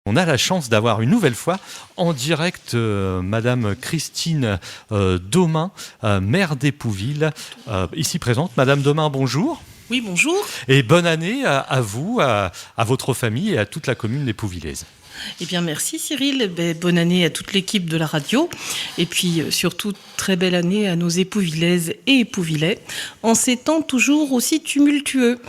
On a la chance d'avoir une nouvelle fois en direct Madame Christine Domain, maire d'Épouville, ici présente. Madame Domain, bonjour. Oui, bonjour. Et bonne année à vous, à votre famille et à toute la commune d'Épouvillaise. Eh bien, merci Cyril. Bonne année à toute l'équipe de la radio. Et puis, surtout, très belle année à nos Épouvillaises et Épouvillais, en ces temps toujours aussi tumultueux.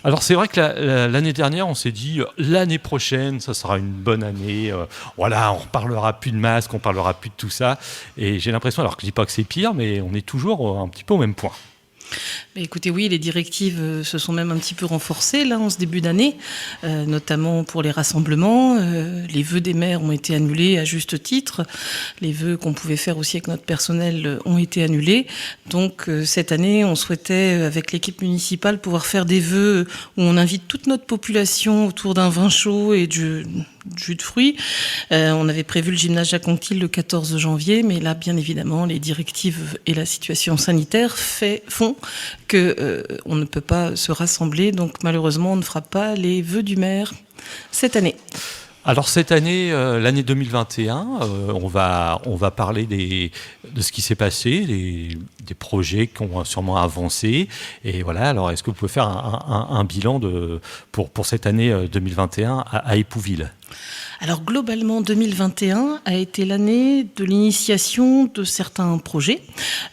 Alors, c'est vrai que l'année dernière, on s'est dit, l'année prochaine, ça sera une bonne année. Voilà, on ne reparlera plus de masques, on ne parlera plus de tout ça. Et j'ai l'impression, alors que je ne dis pas que c'est pire, mais on est toujours un petit peu au même point. Mais écoutez, oui, les directives se sont même un petit peu renforcées là en ce début d'année, notamment pour les rassemblements. Les vœux des maires ont été annulés à juste titre. Les vœux qu'on pouvait faire aussi avec notre personnel ont été annulés. Donc cette année, on souhaitait, avec l'équipe municipale, pouvoir faire des vœux où on invite toute notre population autour d'un vin chaud et du jus de fruits. On avait prévu le gymnase Jacques Anquetil le 14 janvier, mais là, bien évidemment, les directives et la situation sanitaire font qu'on ne peut pas se rassembler. Donc malheureusement, on ne fera pas les vœux du maire cette année. Alors cette année, l'année 2021, on va parler de ce qui s'est passé, des projets qui ont sûrement avancé. Et voilà, alors est-ce que vous pouvez faire un bilan pour cette année 2021 à Épouville ? Alors globalement, 2021 a été l'année de l'initiation de certains projets.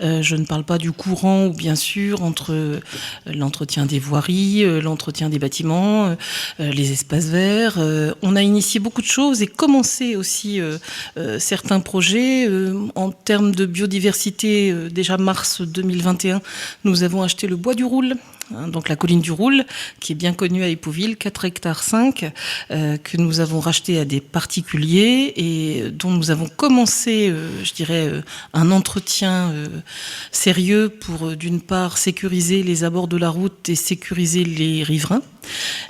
Je ne parle pas du courant où bien sûr entre l'entretien des voiries, l'entretien des bâtiments, les espaces verts. On a initié beaucoup de choses et commencé aussi certains projets. En termes de biodiversité, déjà mars 2021, nous avons acheté le bois du Roule. Donc la colline du Roule, qui est bien connue à Épouville, 4 hectares 5, que nous avons racheté à des particuliers et dont nous avons commencé, un entretien sérieux pour, d'une part, sécuriser les abords de la route et sécuriser les riverains.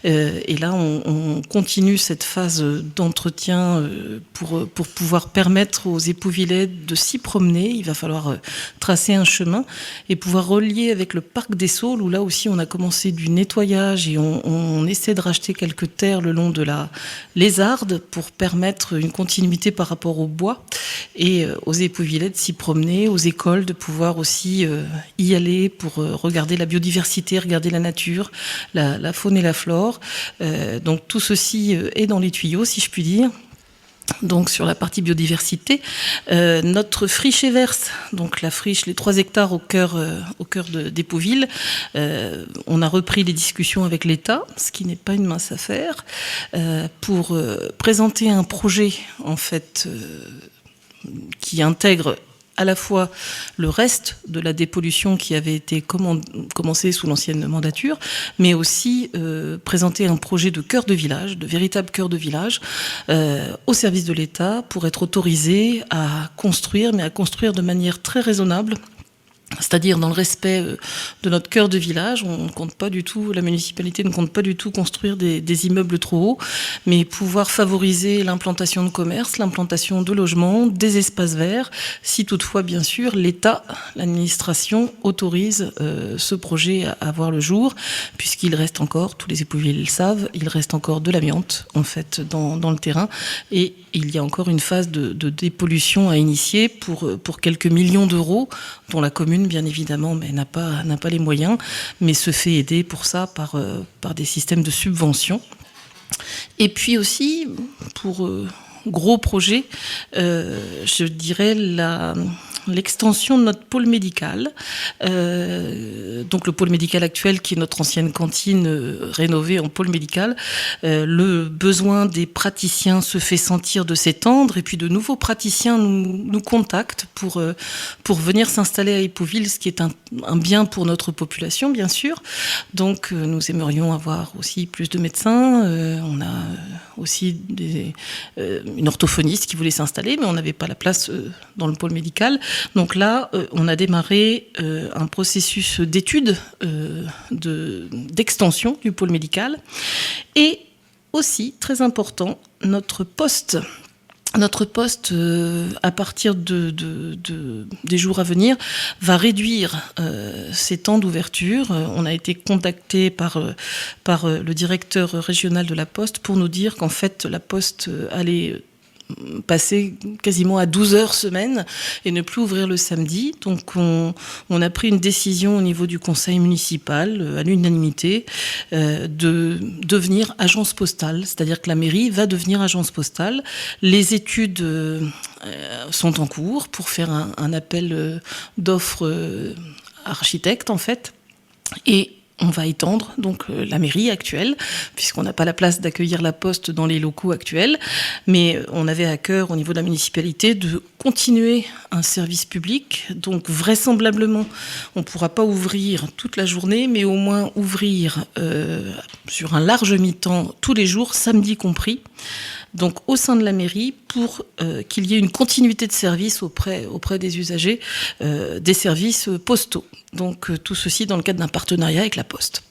Et là, on continue cette phase d'entretien pour pouvoir permettre aux Épouvillais de s'y promener. Il va falloir tracer un chemin et pouvoir relier avec le parc des Saules, où là aussi on a commencé du nettoyage et on essaie de racheter quelques terres le long de la Lézarde pour permettre une continuité par rapport au bois et aux Épouvillais de s'y promener, aux écoles de pouvoir aussi y aller pour regarder la biodiversité, regarder la nature, la faune et la flore. Donc tout ceci est dans les tuyaux, si je puis dire. Donc sur la partie biodiversité, notre friche Everse, donc la friche, les 3 hectares au cœur d'Épouville, on a repris les discussions avec l'État, ce qui n'est pas une mince affaire, pour présenter un projet en fait qui intègre à la fois le reste de la dépollution qui avait été commencée sous l'ancienne mandature, mais aussi présenter un projet de cœur de village, de véritable cœur de village, au service de l'État pour être autorisé à construire, mais à construire de manière très raisonnable. C'est-à-dire dans le respect de notre cœur de village, on ne compte pas du tout, la municipalité ne compte pas du tout construire des immeubles trop hauts, mais pouvoir favoriser l'implantation de commerce, l'implantation de logements, des espaces verts, si toutefois bien sûr l'État, l'administration autorise ce projet à voir le jour, puisqu'il reste encore, tous les Épouvillais le savent, il reste encore de l'amiante en fait dans le terrain, et il y a encore une phase de dépollution à initier pour quelques millions d'euros, dont la commune bien évidemment, mais n'a pas les moyens, mais se fait aider pour ça par des systèmes de subvention. Et puis aussi, pour gros projets, je dirais l'extension de notre pôle médical. Donc le pôle médical actuel, qui est notre ancienne cantine rénovée en pôle médical. Le besoin des praticiens se fait sentir de s'étendre, et puis de nouveaux praticiens nous contactent pour venir s'installer à Épouville, ce qui est un bien pour notre population, bien sûr. Donc nous aimerions avoir aussi plus de médecins. On a aussi une orthophoniste qui voulait s'installer, mais on n'avait pas la place dans le pôle médical. Donc là, on a démarré un processus d'étude, d'extension du pôle médical. Et aussi, très important, notre poste Notre poste, à partir des jours à venir, va réduire ses temps d'ouverture. On a été contacté par le directeur régional de la Poste pour nous dire qu'en fait, la Poste allait passer quasiment à 12 heures semaine et ne plus ouvrir le samedi. Donc on a pris une décision au niveau du conseil municipal, à l'unanimité, de devenir agence postale. C'est-à-dire que la mairie va devenir agence postale. Les études sont en cours pour faire un appel d'offres architectes, en fait. Et on va étendre donc la mairie actuelle, puisqu'on n'a pas la place d'accueillir la Poste dans les locaux actuels, mais on avait à cœur au niveau de la municipalité de continuer un service public. Donc vraisemblablement, on ne pourra pas ouvrir toute la journée, mais au moins ouvrir sur un large mi-temps tous les jours, samedi compris. Donc au sein de la mairie, pour qu'il y ait une continuité de service auprès des usagers, des services postaux. Donc tout ceci dans le cadre d'un partenariat avec la Poste.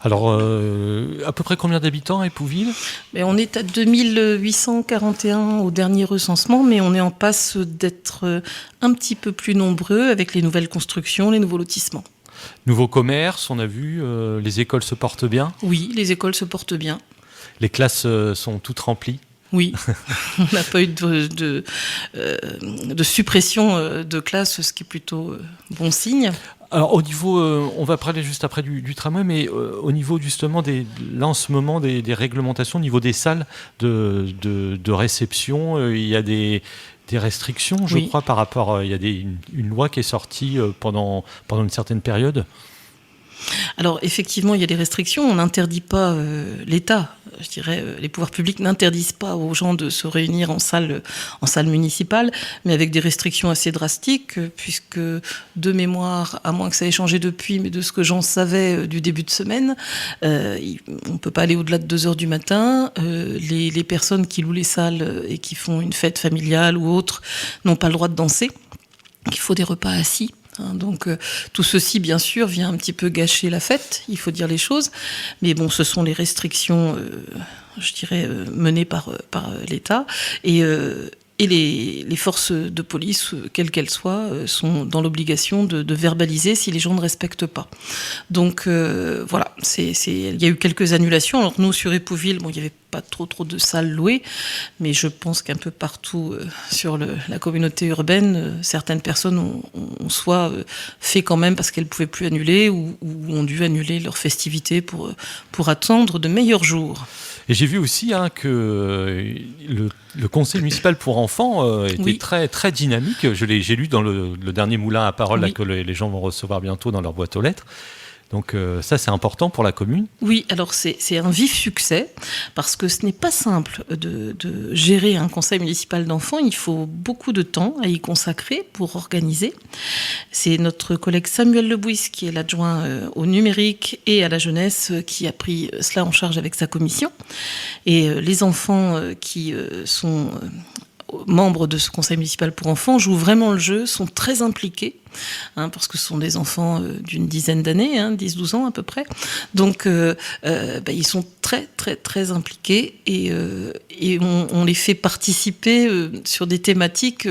Alors, à peu près combien d'habitants à Épouville ? Mais on est à 2841 au dernier recensement, mais on est en passe d'être un petit peu plus nombreux avec les nouvelles constructions, les nouveaux lotissements. Nouveau commerce, on a vu, les écoles se portent bien ? Oui, les écoles se portent bien. Les classes sont toutes remplies ? Oui, on n'a pas eu de suppression de classes, ce qui est plutôt bon signe. Alors au niveau, on va parler juste après du tramway, mais au niveau justement là en ce moment des réglementations, au niveau des salles de réception, il y a des restrictions, je crois, par rapport, il y a une loi qui est sortie pendant une certaine période. Alors effectivement, il y a des restrictions. On n'interdit pas l'État, je dirais, les pouvoirs publics n'interdisent pas aux gens de se réunir en salle municipale, mais avec des restrictions assez drastiques, puisque de mémoire, à moins que ça ait changé depuis, mais de ce que j'en savais du début de semaine, on ne peut pas aller au-delà de 2 heures du matin. Les personnes qui louent les salles et qui font une fête familiale ou autre n'ont pas le droit de danser. Il faut des repas assis. Donc tout ceci, bien sûr, vient un petit peu gâcher la fête, il faut dire les choses. Mais bon, ce sont les restrictions, je dirais, menées par l'État. Et les forces de police, quelles qu'elles soient, sont dans l'obligation de verbaliser si les gens ne respectent pas. Donc voilà, il y a eu quelques annulations. Alors nous, sur Épouville, il n'y avait pas trop de salles louées, mais je pense qu'un peu partout sur la communauté urbaine, certaines personnes ont soit fait quand même parce qu'elles ne pouvaient plus annuler ou ont dû annuler leurs festivités pour attendre de meilleurs jours. Et j'ai vu aussi que le conseil municipal pour enfants était très, très dynamique. J'ai lu dans le dernier moulin à parole là, que les gens vont recevoir bientôt dans leur boîte aux lettres. Donc ça, c'est important pour la commune. Oui, alors c'est un vif succès, parce que ce n'est pas simple de gérer un conseil municipal d'enfants. Il faut beaucoup de temps à y consacrer pour organiser. C'est notre collègue Samuel Lebouis, qui est l'adjoint au numérique et à la jeunesse, qui a pris cela en charge avec sa commission. Et les enfants qui sont membres de ce conseil municipal pour enfants jouent vraiment le jeu, sont très impliqués, parce que ce sont des enfants d'une dizaine d'années, 10-12 ans à peu près. Donc ils sont très très très impliqués et on les fait participer sur des thématiques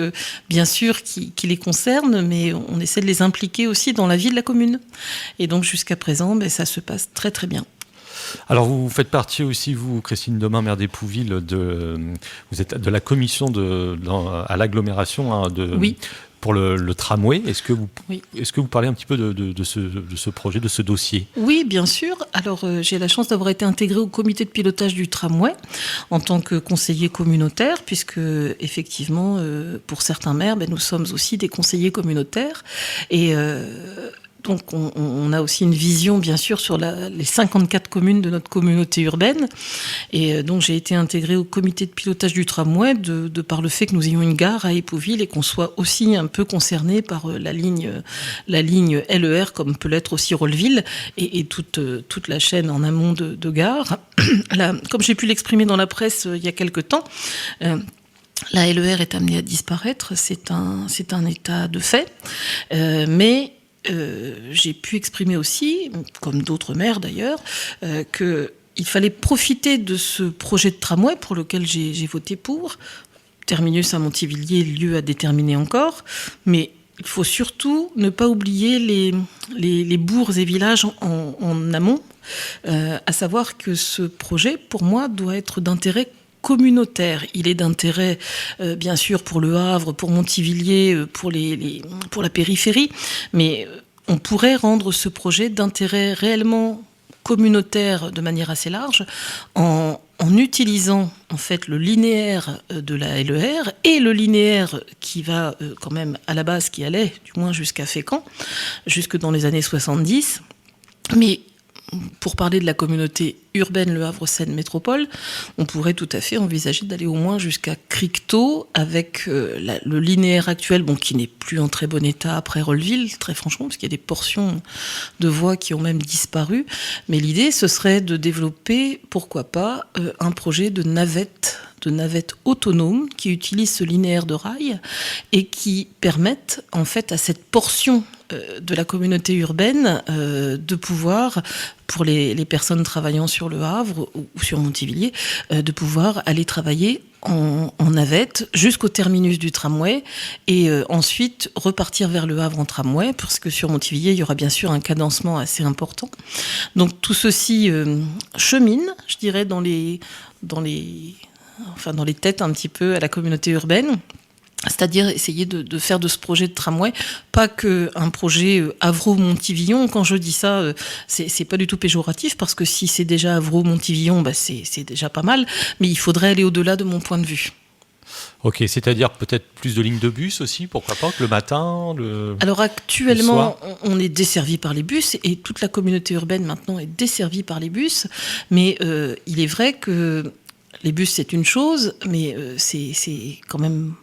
bien sûr qui les concernent, mais on essaie de les impliquer aussi dans la vie de la commune. Et donc jusqu'à présent, ça se passe très très bien. Alors vous faites partie aussi, vous, Christine Domin, maire d'Épouville, vous êtes de la commission à l'agglomération pour le tramway. Est-ce que vous parlez un petit peu de ce projet, de ce dossier ? Oui, bien sûr. Alors j'ai la chance d'avoir été intégrée au comité de pilotage du tramway en tant que conseiller communautaire, puisque effectivement, pour certains maires, nous sommes aussi des conseillers communautaires. Et donc on a aussi une vision bien sûr sur les 54 communes de notre communauté urbaine, et donc j'ai été intégrée au comité de pilotage du tramway de par le fait que nous ayons une gare à Épouville et qu'on soit aussi un peu concerné par la ligne LER, comme peut l'être aussi Rolleville et toute la chaîne en amont de gares. Là, comme j'ai pu l'exprimer dans la presse il y a quelque temps, la LER est amenée à disparaître, c'est un état de fait, mais j'ai pu exprimer aussi, comme d'autres maires d'ailleurs, qu'il fallait profiter de ce projet de tramway pour lequel j'ai voté pour terminus à Montivilliers, lieu à déterminer encore, mais il faut surtout ne pas oublier les bourgs et villages en amont, à savoir que ce projet, pour moi, doit être d'intérêt communautaire. Il est d'intérêt, bien sûr, pour Le Havre, pour Montivilliers, pour la périphérie, mais on pourrait rendre ce projet d'intérêt réellement communautaire de manière assez large en utilisant en fait le linéaire de la LER et le linéaire qui va quand même à la base, qui allait du moins jusqu'à Fécamp, jusque dans les années 70. Mais pour parler de la communauté urbaine Le Havre-Seine Métropole, on pourrait tout à fait envisager d'aller au moins jusqu'à Cricto avec le linéaire actuel, qui n'est plus en très bon état après Rolleville, très franchement, parce qu'il y a des portions de voies qui ont même disparu. Mais l'idée, ce serait de développer, pourquoi pas, un projet de navette autonome qui utilise ce linéaire de rail et qui permettent en fait à cette portion de la communauté urbaine de pouvoir, pour les personnes travaillant sur Le Havre ou sur Montivilliers, de pouvoir aller travailler en navette jusqu'au terminus du tramway et ensuite repartir vers Le Havre en tramway, parce que sur Montivilliers, il y aura bien sûr un cadencement assez important. Donc tout ceci chemine, je dirais, dans les têtes un petit peu à la communauté urbaine. C'est-à-dire essayer de faire de ce projet de tramway pas qu'un projet Avro-Montivillon. Quand je dis ça, c'est pas du tout péjoratif, parce que si c'est déjà Avro-Montivillon, c'est déjà pas mal, mais il faudrait aller au-delà de mon point de vue. Ok, c'est-à-dire peut-être plus de lignes de bus aussi, pourquoi pas, que le matin, Alors actuellement, on est desservi par les bus, et toute la communauté urbaine maintenant est desservie par les bus, mais il est vrai que les bus c'est une chose, mais c'est quand même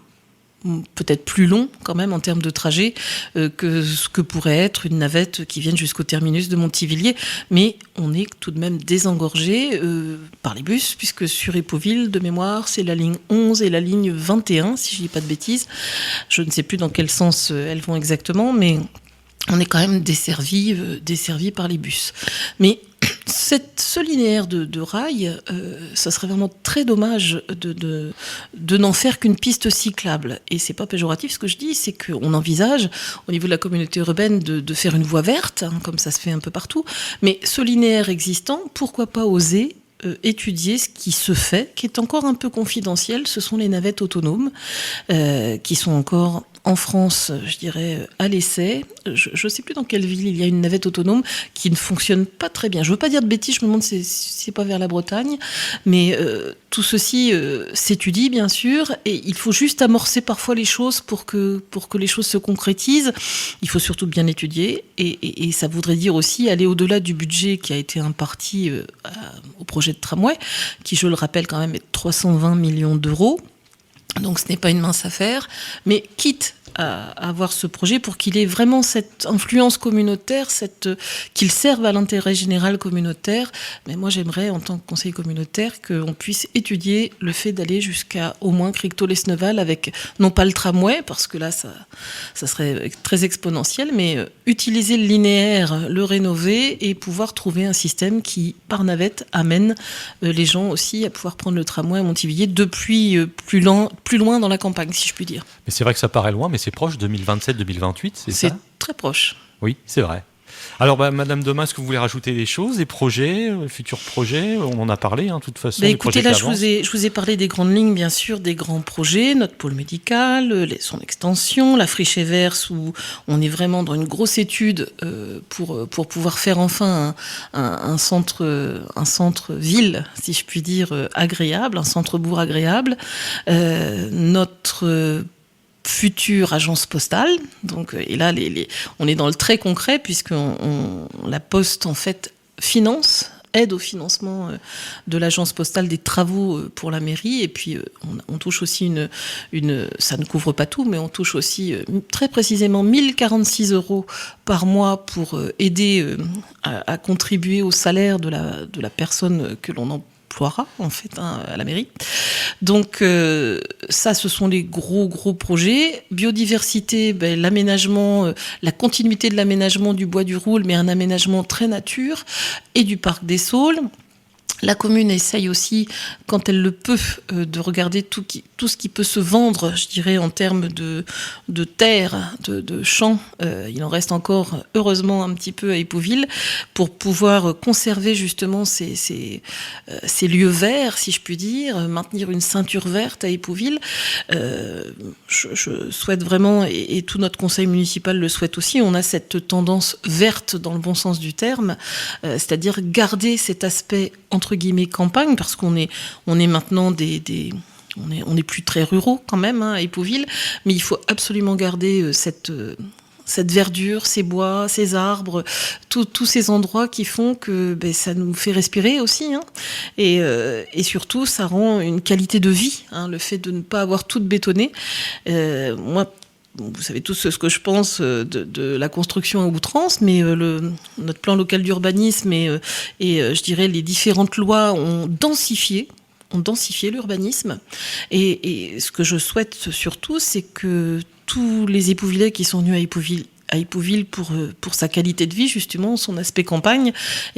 peut-être plus long quand même en termes de trajet que ce que pourrait être une navette qui vienne jusqu'au terminus de Montivilliers. Mais on est tout de même désengorgé par les bus, puisque sur Épauville, de mémoire, c'est la ligne 11 et la ligne 21, si je ne dis pas de bêtises. Je ne sais plus dans quel sens elles vont exactement, mais on est quand même desservi par les bus. Mais ce linéaire de rail, ça serait vraiment très dommage de n'en faire qu'une piste cyclable. Et c'est pas péjoratif ce que je dis, c'est qu'on envisage au niveau de la communauté urbaine de faire une voie verte, comme ça se fait un peu partout. Mais ce linéaire existant, pourquoi pas oser étudier ce qui se fait, qui est encore un peu confidentiel. Ce sont les navettes autonomes qui sont encore en France, je dirais, à l'essai. Je ne sais plus dans quelle ville il y a une navette autonome qui ne fonctionne pas très bien. Je ne veux pas dire de bêtises, je me demande si c'est pas vers la Bretagne, mais tout ceci s'étudie bien sûr, et il faut juste amorcer parfois les choses pour que les choses se concrétisent. Il faut surtout bien étudier, et ça voudrait dire aussi aller au-delà du budget qui a été imparti au projet de tramway, qui, je le rappelle quand même, est de 320 millions d'euros. Donc ce n'est pas une mince affaire, mais quitte à avoir ce projet pour qu'il ait vraiment cette influence communautaire, qu'il serve à l'intérêt général communautaire. Mais moi, j'aimerais, en tant que conseiller communautaire, qu'on puisse étudier le fait d'aller jusqu'à au moins Cricto-Lesneval avec, non pas le tramway, parce que là, ça serait très exponentiel, mais utiliser le linéaire, le rénover et pouvoir trouver un système qui, par navette, amène les gens aussi à pouvoir prendre le tramway à Montivilliers depuis plus loin dans la campagne, si je puis dire. Mais c'est vrai que ça paraît loin, mais c'est proche, 2027-2028, c'est ça ? C'est très proche. Oui, c'est vrai. Alors, Madame Demain, est-ce que vous voulez rajouter des choses, des projets, futurs projets ? On en a parlé, de toute façon. Écoutez, là, je vous ai parlé des grandes lignes, bien sûr, des grands projets, notre pôle médical, son extension, la friche Evers, où on est vraiment dans une grosse étude pour pouvoir faire enfin un centre-ville, si je puis dire, agréable, un centre-bourg agréable. Notre future agence postale. Donc, et là, on est dans le très concret, puisque la Poste, en fait, aide au financement de l'agence postale des travaux pour la mairie. Et puis, on touche aussi ça ne couvre pas tout, mais on touche aussi très précisément 1046 € par mois pour aider à contribuer au salaire de la personne que l'on emploiera, en fait, à la mairie. Donc ça, ce sont les gros projets. Biodiversité, l'aménagement, la continuité de l'aménagement du Bois du Roule, mais un aménagement très nature, et du parc des Saules. La commune essaye aussi, quand elle le peut, de regarder tout ce qui peut se vendre, je dirais, en termes de terre, de champs. Il en reste encore, heureusement, un petit peu à Épouville, pour pouvoir conserver justement ces lieux verts, si je puis dire, maintenir une ceinture verte à Épouville. Je souhaite vraiment, et tout notre conseil municipal le souhaite aussi, on a cette tendance verte dans le bon sens du terme, c'est-à-dire garder cet aspect entre guillemets campagne, parce qu'on est maintenant on n'est plus très ruraux quand même à Épouville, mais il faut absolument garder cette verdure, ces bois, ces arbres, tous ces endroits qui font que ça nous fait respirer aussi, hein. Et surtout ça rend une qualité de vie, hein, le fait de ne pas avoir tout bétonné. Moi, vous savez tous ce que je pense de la construction à outrance, mais notre plan local d'urbanisme et je dirais les différentes lois ont densifié l'urbanisme. Et ce que je souhaite surtout, c'est que tous les Épouvillais qui sont venus à Épouville pour sa qualité de vie, justement, son aspect campagne,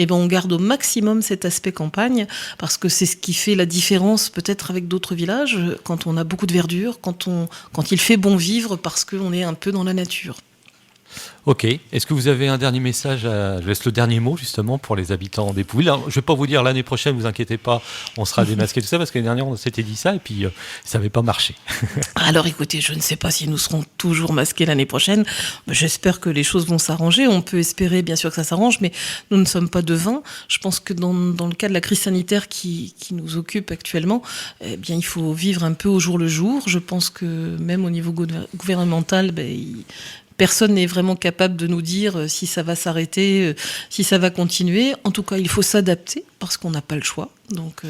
on garde au maximum cet aspect campagne, parce que c'est ce qui fait la différence peut-être avec d'autres villages, quand on a beaucoup de verdure, quand il fait bon vivre, parce qu'on est un peu dans la nature. Ok. Est-ce que vous avez un dernier message Je laisse le dernier mot justement pour les habitants d'Épouville. Je ne vais pas vous dire l'année prochaine, vous inquiétez pas, on sera démasqué tout ça, parce que l'année dernière on s'était dit ça et puis ça n'avait pas marché. Alors écoutez, je ne sais pas si nous serons toujours masqués l'année prochaine. J'espère que les choses vont s'arranger. On peut espérer bien sûr que ça s'arrange, mais nous ne sommes pas devins. Je pense que dans le cas de la crise sanitaire qui nous occupe actuellement, il faut vivre un peu au jour le jour. Je pense que même au niveau gouvernemental, personne n'est vraiment capable de nous dire si ça va s'arrêter, si ça va continuer. En tout cas, il faut s'adapter parce qu'on n'a pas le choix. Donc,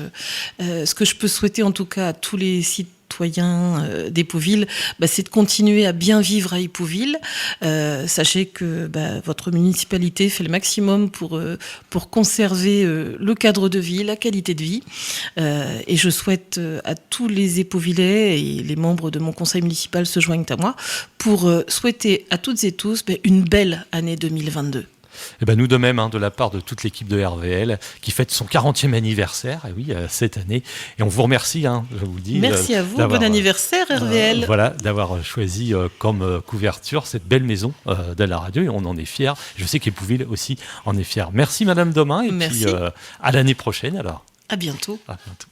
ce que je peux souhaiter en tout cas à tous les citoyens d'Épouville, c'est de continuer à bien vivre à Épouville. Sachez que votre municipalité fait le maximum pour conserver le cadre de vie, la qualité de vie. Et je souhaite à tous les Épouvillais, et les membres de mon conseil municipal se joignent à moi, pour souhaiter à toutes et tous une belle année 2022. Nous de même, de la part de toute l'équipe de RVL, qui fête son 40e anniversaire, et oui, cette année. Et on vous remercie, je vous le dis. Merci à vous, bon anniversaire RVL. D'avoir choisi comme couverture cette belle maison de la radio, et on en est fiers. Je sais qu'Épouville aussi en est fier. Merci Madame Domin, et Merci. puis à l'année prochaine alors. À bientôt. À bientôt.